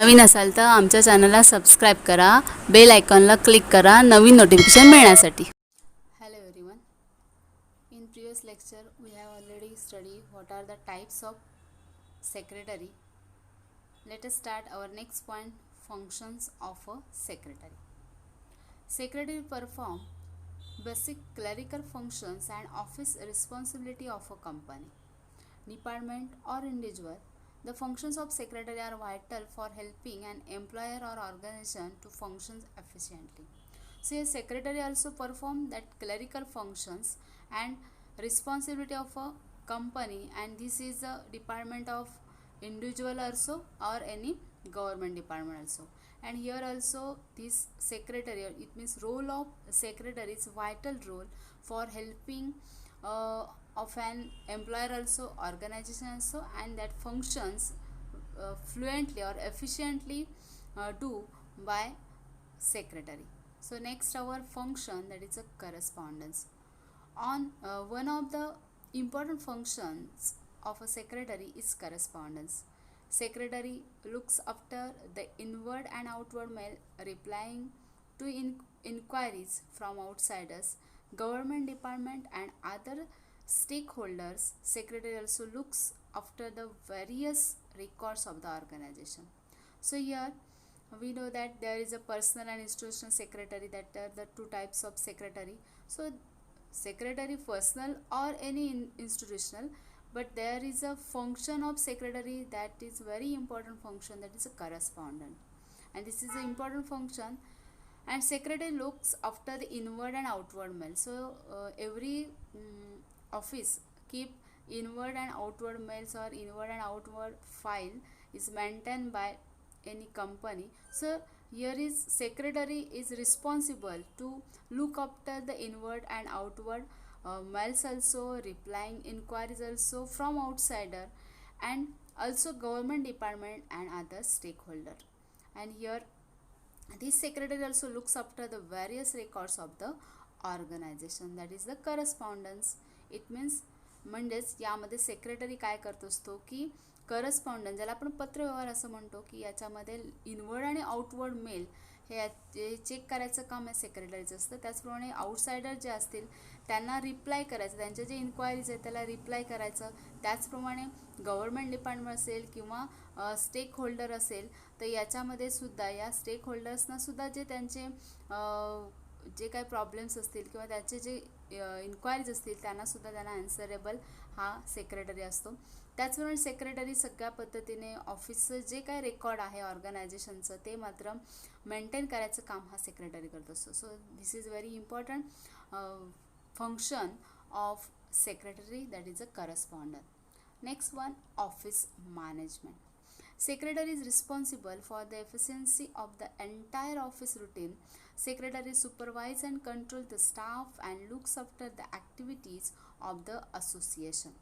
नवीन असाल तर आमच्या चॅनलला सबस्क्राईब करा, बेल आयकॉनला क्लिक करा नवीन नोटिफिकेशन मिळण्यासाठी. Hello everyone. In previous lecture we have already study what are the types of secretary. Let us start our next point, functions of a secretary. Secretary perform basic clerical functions and office responsibility of a company, department or individual. The functions of secretary are vital for helping an employer or organization to function efficiently. So a secretary also perform that clerical functions and responsibility of a company, and this is a department of individual also or any government department also. And here also this secretary, it means role of secretary is vital role for helping of an employer also, organization also, and that functions fluently or efficiently do by secretary. So next our function, that is a correspondence. On one of the important functions of a secretary is correspondence. Secretary looks after the inward and outward mail, replying to inquiries from outsiders, government department and other stakeholders. Secretary also looks after the various records of the organization. So here we know that there is a personal and institutional secretary, that are the two types of secretary. So secretary personal or any institutional, but there is a function of secretary that is very important function, that is a correspondent, and this is an important function. And secretary looks after the inward and outward mail. So every office keep inward and outward mails or inward and outward file is maintained by any company. So here is secretary is responsible to look after the inward and outward mails also, replying inquiries also from outsider, and also government department and other stakeholder. And here this secretary also looks after the various records of the organization, that is the correspondence. It means म्हणजेच यामध्ये secretary काय करत असतो की correspondence, ज्याला आपण पत्रव्यवहार असं म्हणतो, की याच्यामध्ये इनवर्ड आणि आउटवर्ड मेल हे चेक करायचं काम या सेक्रेटरीचं असतं. त्याचप्रमाणे आउटसायडर जे असतील त्यांना रिप्लाय करायचं, त्यांचे जे इन्क्वायरीज आहेत त्याला रिप्लाय करायचं. त्याचप्रमाणे गव्हर्नमेंट डिपार्टमेंट असेल किंवा स्टेक होल्डर असेल तर याच्यामध्ये सुद्धा या स्टेक होल्डर्सना सुद्धा जे त्यांचे जे काही प्रॉब्लेम्स असतील किंवा त्याचे जे इन्क्वायरीज असतील त्यांनासुद्धा त्यांना ॲन्सरेबल हा सेक्रेटरी असतो. त्याचप्रमाणे सेक्रेटरी सगळ्या पद्धतीने ऑफिसचं जे काही रेकॉर्ड आहे ऑर्गनायझेशनचं ते मात्र मेंटेन करायचं काम हा सेक्रेटरी करत असतो. So this is very important function of secretary, that is a correspondent. Next one, office management. Secretary is responsible for the efficiency of the entire office routine. Secretary supervises and controls the staff and looks after the activities of the association.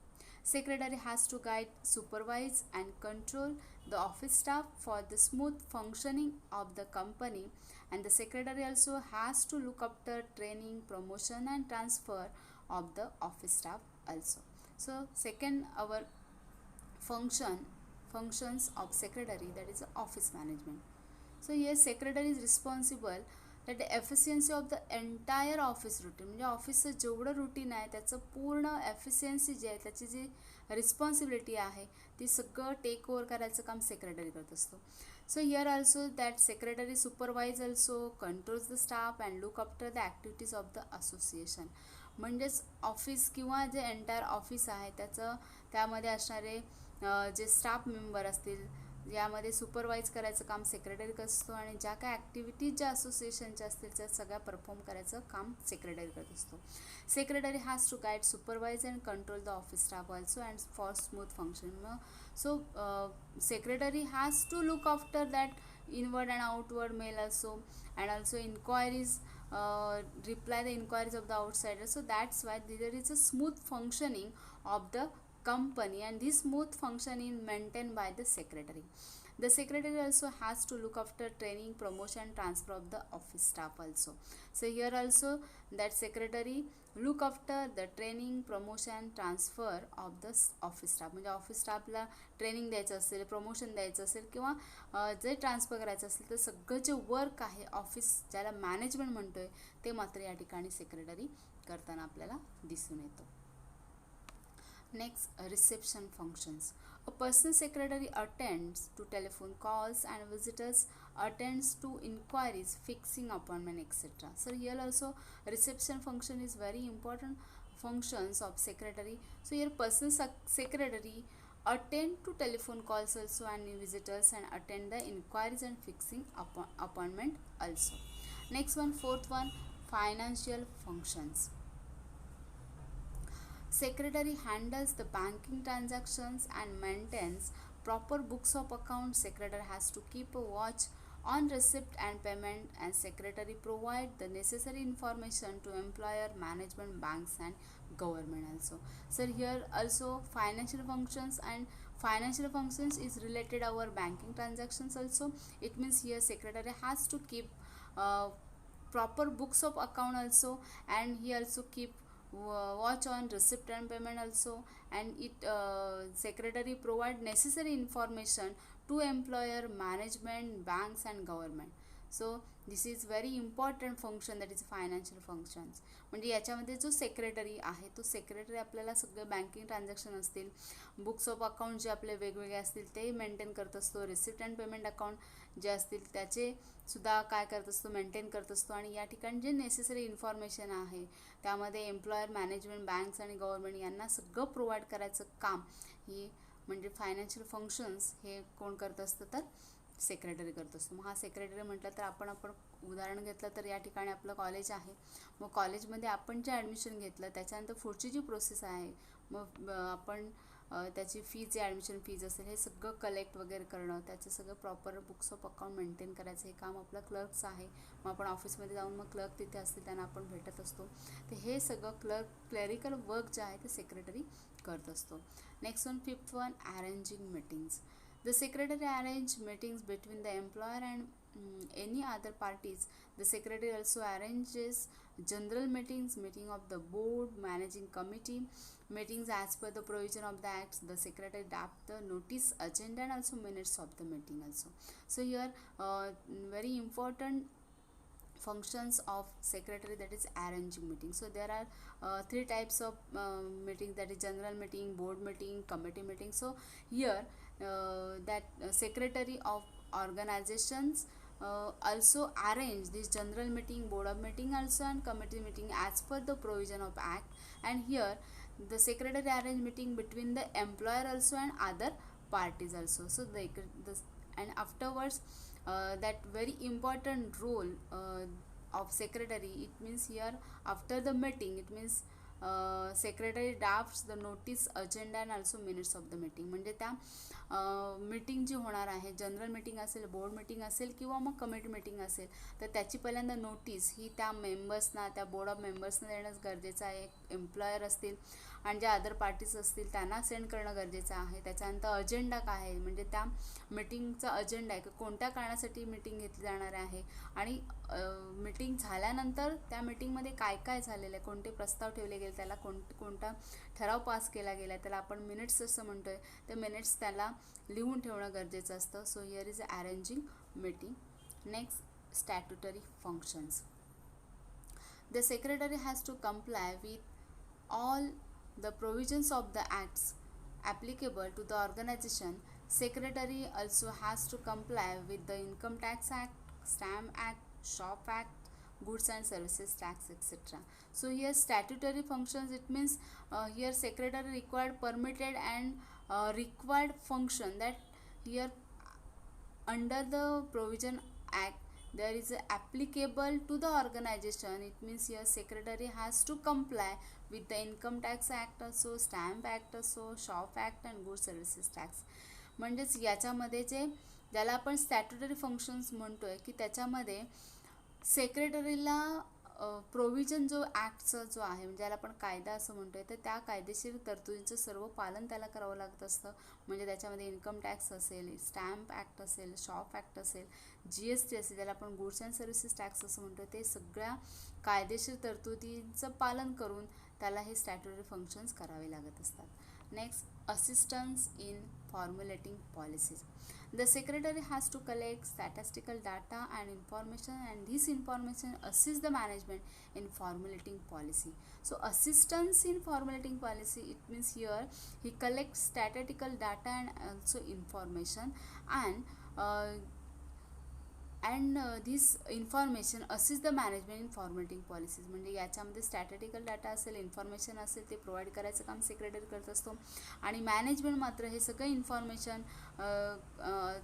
Secretary has to guide, supervise and control the office staff for the smooth functioning of the company, and the secretary also has to look after training, promotion and transfer of the office staff also. So second our functions of secretary, that is office management. So here secretary is responsible that the efficiency of the entire office routine, म्हणजे ऑफिसचं जेवढं routine आहे त्याचं पूर्ण efficiency जी आहे त्याची जी responsibility आहे ती सगळं टेक ओव्हर करायचं काम सेक्रेटरी करत असतो. So here also that secretary supervise also controls the staff and look after the activities of the association. म्हणजेच ऑफिस किंवा जे एंटायर ऑफिस आहे त्याचं त्यामध्ये असणारे जे स्टाफ मेंबर असतील यामध्ये सुपरवाइज करायचं काम सेक्रेटरी करत असतो, आणि ज्या काय ॲक्टिव्हिटीज ज्या असोसिएशनच्या असतील त्या सगळ्या परफॉर्म करायचं काम सेक्रेटरी करत असतो. Secretary has to guide, supervise and control the office staff also and for smooth function. So secretary has to look after that inward and outward mail also, and also inquiries, reply the inquiries of the outsiders. So that's why there is a smooth functioning of the company, and this smooth functioning maintained by the secretary. The secretary also has to look after training, promotion, transfer of the office staff also. So here also that secretary look after the training, promotion, transfer of the office staff. म्हणजे office स्टाफला training द्यायचं असेल, promotion द्यायचं असेल किंवा जे transfer करायचं असेल तर सगळं जे वर्क आहे ऑफिस ज्याला मॅनेजमेंट म्हणतोय ते मात्र या ठिकाणी सेक्रेटरी करताना आपल्याला दिसून येतो. Next, reception functions. A personal secretary attends to telephone calls and visitors, attends to inquiries, fixing appointment, etc. So here also reception function is very important functions of secretary. So here personal secretary attend to telephone calls also and visitors and attend the inquiries and fixing appointment also. Next one, fourth one, financial functions. Secretary handles the banking transactions and maintains proper books of accounts. Secretary has to keep a watch on receipt and payment, and secretary provide the necessary information to employer, management, banks and government also. So here also financial functions, and financial functions is related our banking transactions also. It means here secretary has to keep proper books of account also, and he also keep watch on receipt and payment also, and it secretary provide necessary information to employer, management, banks and government. So this is very important function, that is financial functions. म्हणजे याच्यामध्ये जो secretary आहे तो secretary आपल्याला सगळे banking transaction असतील, books of account जे आपले वेगवेगळे असतील ते मेंटेन करत असतो, रिसिप्ट अँड पेमेंट अकाउंट जे असतील त्याचे सुद्धा काय करत असतो, मेंटेन करत असतो, आणि या ठिकाणी जे नेसेसरी इन्फॉर्मेशन आहे त्यामध्ये एम्प्लॉयर, मॅनेजमेंट, बँक्स आणि गव्हर्नमेंट यांना सगळं प्रोव्हाइड करायचं काम ही म्हणजे फायनान्शियल फंक्शन्स हे कोण करत असतं तर सेक्रेटरी करत असतो. मग हा सेक्रेटरी म्हटलं तर आपण उदाहरण घेतलं तर या ठिकाणी आपलं कॉलेज आहे. मग कॉलेजमध्ये आपण जे ॲडमिशन घेतलं त्याच्यानंतर पुढची जी प्रोसेस आहे मग आपण त्याची फीज, जे ॲडमिशन फीज असेल हे सगळं कलेक्ट वगैरे करणं, त्याचं सगळं proper books of account maintain करायचं हे काम आपलं क्लर्कचं आहे. मग आपण ऑफिसमध्ये जाऊन मग क्लर्क तिथे असतील त्यांना आपण भेटत असतो. तर हे सगळं क्लरिकल वर्क जे आहे ते सेक्रेटरी करत असतो. Next one, fifth one, arranging meetings. The secretary arrange meetings between the employer and any other parties. The secretary also arranges general meetings, meeting of the board, managing committee, meetings as per the provision of the acts. The secretary draft the notice, agenda and also minutes of the meeting also. So here very important functions of secretary, that is arranging meetings. So there are three types of meetings, that is general meeting, board meeting, committee meeting. So here that secretary of organizations also arrange this general meeting, board of meeting also and committee meeting as per the provision of act. And here the secretary arrange meeting between the employer also and other parties also. So and afterwards that very important role of secretary, it means here after the meeting, it means secretary drafts the notice, agenda and also minutes of the meeting. म्हणजे त्या meeting जी होणार आहे, general meeting असेल, board meeting असेल किंवा मग committee meeting असेल, तर त्याची पहिल्यांदा नोटीस ही त्या मेंबर्सना, त्या बोर्ड ऑफ मेंबर्सना देणं गरजेचं आहे. एम्प्लॉयर असतील आणि ज्या अदर पार्टीज असतील त्यांना सेंड करणं गरजेचं आहे. त्याच्यानंतर अजेंडा काय आहे, म्हणजे त्या मीटिंगचा अजेंडा आहे की कोणत्या कारणासाठी मीटिंग घेतली जाणार आहे, आणि मीटिंग झाल्यानंतर त्या मीटिंगमध्ये काय काय झालेलं आहे, कोणते प्रस्ताव ठेवले गेले, त्याला कोणता ठराव पास केला गेला, त्याला आपण मिनिट्स असं म्हणतो आहे, ते मिनिट्स त्याला लिहून ठेवणं गरजेचं असतं. So here is arranging meeting. Next, statutory functions. The secretary has to comply with all the provisions of the acts applicable to the organization. Secretary also has to comply with the Income Tax Act, Stamp Act, Shop Act, Goods and Services Tax, etc. So here statutory functions, it means here secretary required, permitted and required function, that here under the provision act there is applicable to the organization. It means here secretary has to comply with the Income Tax Act also, Stamp Act also, Shop Act and Goods Services Tax. म्हणजेच याच्यामध्ये जे ज्याला आपण statutory functions म्हणतोय की त्याच्यामध्ये सेक्रेटरीला provision जो ॲक्टचा जो आहे म्हणजे याला आपण कायदा असं म्हणतोय, तर त्या कायदेशीर तरतुदींचं सर्व पालन त्याला करावं लागत असतं. म्हणजे त्याच्यामध्ये इन्कम टॅक्स असेल, स्टॅम्प ॲक्ट असेल, शॉप ॲक्ट असेल, GST असेल, त्याला आपण गुड्स अँड सर्व्हिसेस टॅक्स असं म्हणतो, ते सगळ्या कायदेशीर तरतुदींचं पालन करून त्याला हे स्टॅट्युटरी फंक्शन्स करावे लागत असतात. Next, assistance in formulating policies. The secretary has to collect statistical data and information, and this information assists the management in formulating policy. So assistance in formulating policy, it means here he collects statistical data and also information, and this information assists the management in formulating policies. म्हणजे याच्यामध्ये statistical data असेल, information असेल, ते provide करायचं काम secretary करत असतो, आणि मॅनेजमेंट मात्र हे सगळं इन्फॉर्मेशन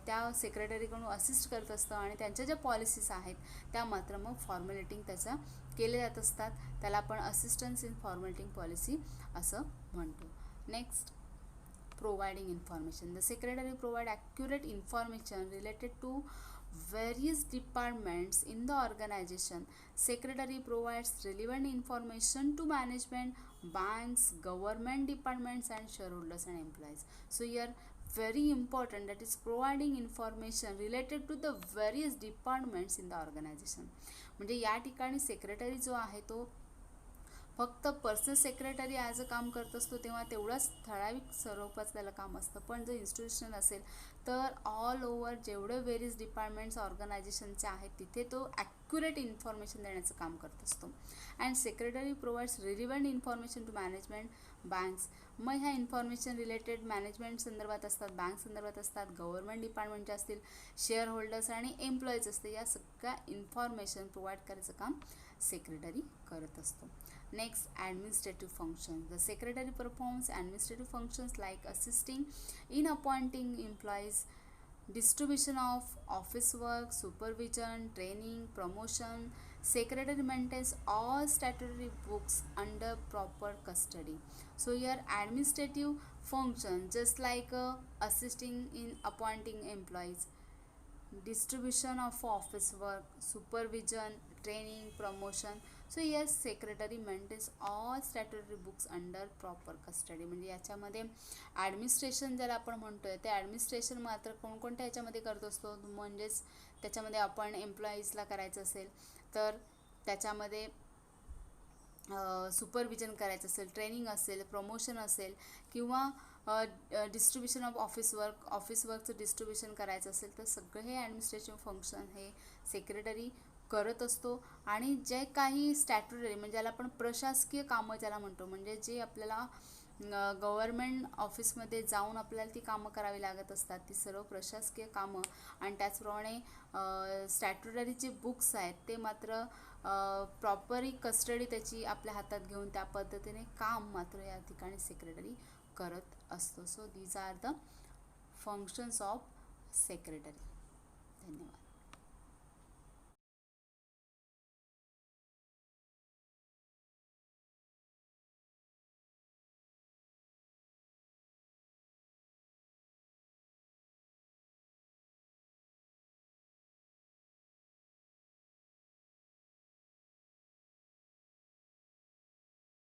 त्या सेक्रेटरीकडून असिस्ट करत असतं, आणि त्यांच्या ज्या पॉलिसीज आहेत त्या मात्र मग फॉर्म्युलेटिंग त्याचं केले जात असतात. त्याला आपण असिस्टन्स इन फॉर्म्युलेटिंग पॉलिसी असं म्हणतो. Next, providing information. The secretary provide accurate information related to various departments in the organization. Secretary provides relevant information to management, banks, government departments, and shareholders and employees. So here very important, that is providing information related to the various departments in the organization. म्हणजे या ठिकाणी secretary जो आहे तो फक्त personal secretary as a काम करत असतो तेव्हा तेवढंच ठराविक स्वरूपाचं त्याला काम असतं. पण जर इन्स्टिट्यूशन असेल तर ऑल ओव्हर जेवढे व्हेरियस डिपार्टमेंट्स ऑर्गनायझेशनचे आहेत तिथे तो ॲक्युरेट इन्फॉर्मेशन देण्याचं काम करत असतो. And secretary provides relevant information to management, banks. मग ह्या इन्फॉर्मेशन रिलेटेड मॅनेजमेंट संदर्भात असतात, बँक संदर्भात असतात, गव्हर्नमेंट डिपार्टमेंटचे असतील, शेअर होल्डर्स आणि एम्प्लॉईज असते, या सगळ्या इन्फॉर्मेशन प्रोव्हाइड करायचं काम सेक्रेटरी करत असतो. Next, administrative functions. The secretary performs administrative functions like assisting in appointing employees, distribution of office work, supervision, training, promotion. Secretary maintains all statutory books under proper custody. So here administrative function, just like assisting in appointing employees, distribution of office work, supervision, training, promotion. So yes, secretary maintains all statutory books under proper custody. म्हणजे याच्यामध्ये administration ज्याला आपण म्हणतोय ते administration मात्र कोणकोणत्या याच्यामध्ये करत असतो, म्हणजेच त्याच्यामध्ये आपण एम्प्लॉईजला करायचं असेल तर त्याच्यामध्ये सुपरविजन करायचं असेल, ट्रेनिंग असेल, प्रमोशन असेल, किंवा डिस्ट्रीब्युशन ऑफ ऑफिस वर्कचं डिस्ट्रीब्युशन करायचं असेल, तर सगळे हे ॲडमिनिस्ट्रेटिव्ह फंक्शन हे सेक्रेटरी करत असतो. आणि जे काही स्टॅट्युटरी म्हणजे ज्याला आपण प्रशासकीय कामं ज्याला म्हणतो, म्हणजे जे आपल्याला गव्हर्मेंट ऑफिसमध्ये जाऊन आपल्याला ती कामं करावी लागत असतात, ती सर्व प्रशासकीय कामं, आणि त्याचप्रमाणे स्टॅट्युटरी जे बुक्स आहेत ते मात्र प्रॉपरली कस्टडी त्याची आपल्या हातात घेऊन त्या पद्धतीने काम मात्र या ठिकाणी सेक्रेटरी करत असतो. So these are the functions of secretary. धन्यवाद.